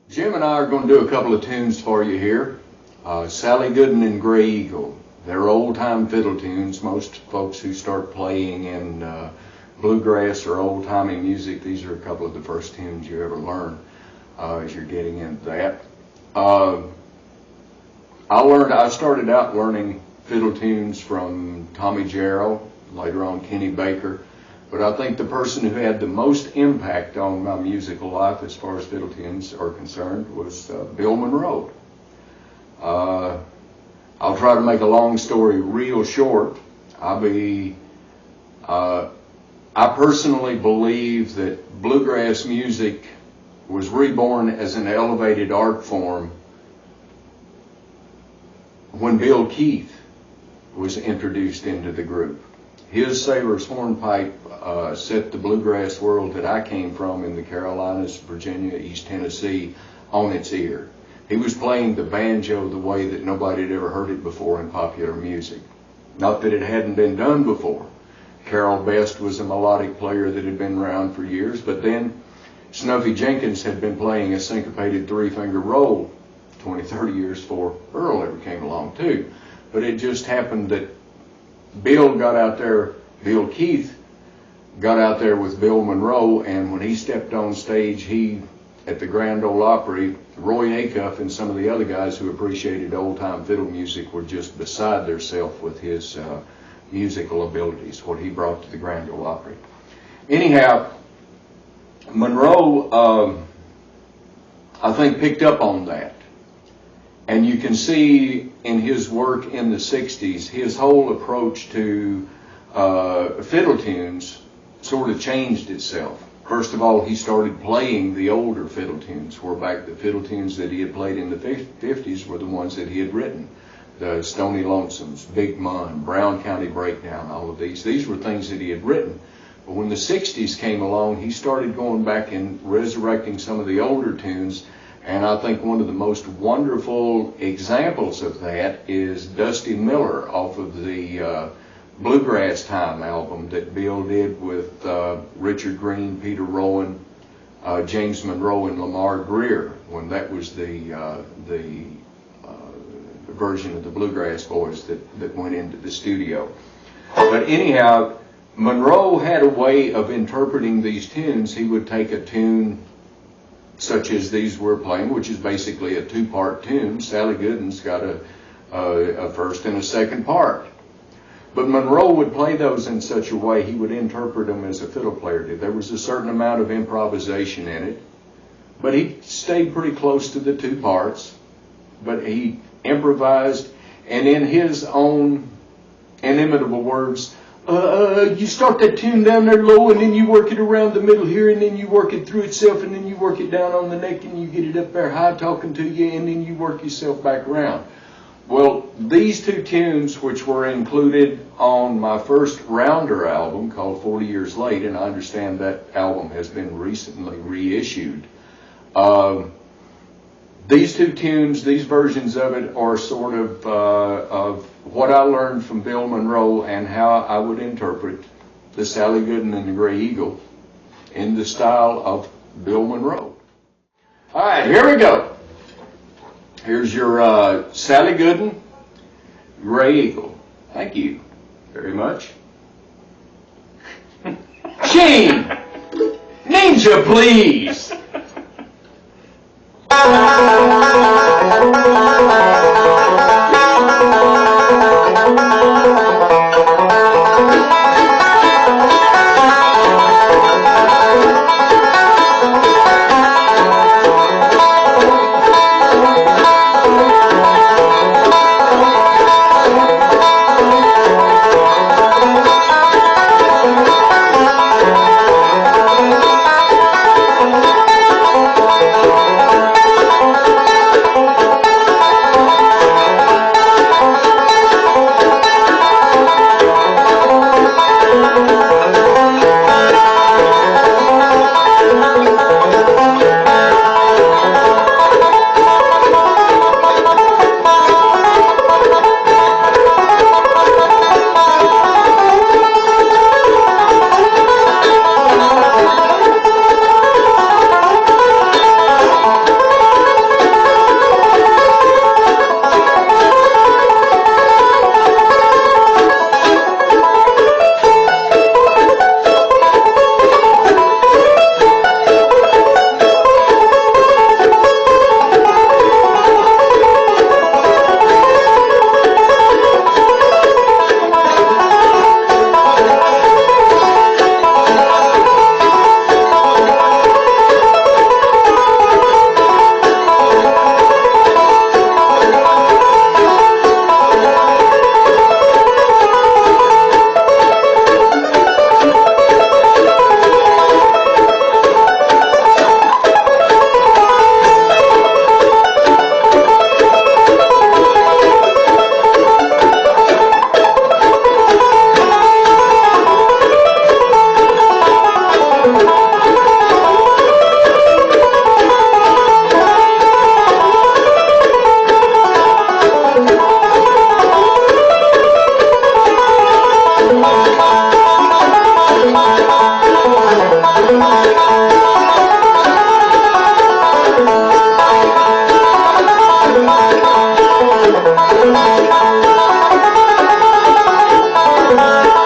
Jim and I are going to do a couple of tunes for you here. Sally Gooden and Gray Eagle. They're old-time fiddle tunes. Most folks who start playing in bluegrass or old-timey music, these are a couple of the first tunes you ever learn as you're getting into that. I started out learning fiddle tunes from Tommy Jarrell, later on Kenny Baker. But I think the person who had the most impact on my musical life as far as fiddle tunes are concerned was Bill Monroe. I'll try to make a long story real short. I personally believe that bluegrass music was reborn as an elevated art form when Bill Keith was introduced into the group. His Sailor's Hornpipe set the bluegrass world that I came from in the Carolinas, Virginia, East Tennessee on its ear. He was playing the banjo the way that nobody had ever heard it before in popular music. Not that it hadn't been done before. Carol Best was a melodic player that had been around for years, but then Snuffy Jenkins had been playing a syncopated three-finger roll 20, 30 years before Earl ever came along too. But it just happened that Bill Keith got out there with Bill Monroe, and when he stepped on stage, at the Grand Ole Opry, Roy Acuff and some of the other guys who appreciated old-time fiddle music were just beside themselves with his musical abilities, what he brought to the Grand Ole Opry. Anyhow, Monroe, I think, picked up on that. And you can see in his work in the 60s, his whole approach to fiddle tunes sort of changed itself. First of all, he started playing the older fiddle tunes, where back the fiddle tunes that he had played in the 50s were the ones that he had written. The Stony Lonesomes, Big Mun, Brown County Breakdown, all of these. These were things that he had written. But when the 60s came along, he started going back and resurrecting some of the older tunes. And I think one of the most wonderful examples of that is Dusty Miller off of the Bluegrass Time album that Bill did with Richard Green, Peter Rowan, James Monroe, and Lamar Greer, when that was the version of the Bluegrass Boys that went into the studio. But anyhow, Monroe had a way of interpreting these tunes. He would take a tune such as these we're playing, which is basically a two-part tune. Sally Gooden's got a first and a second part. But Monroe would play those in such a way he would interpret them as a fiddle player did. There was a certain amount of improvisation in it, but he stayed pretty close to the two parts. But he improvised, and in his own inimitable words, you start that tune down there low, and then you work it around the middle here, and then you work it through itself, and then you work it down on the neck, and you get it up there high talking to you, and then you work yourself back around. Well, these two tunes, which were included on my first Rounder album called 40 Years Late, and I understand that album has been recently reissued, these two tunes, these versions of it, are sort of what I learned from Bill Monroe and how I would interpret the Sally Gooden and the Gray Eagle in the style of Bill Monroe. All right, here we go. Here's your Sally Gooden, Gray Eagle. Thank you very much. Gene! Ninja, please! Bye.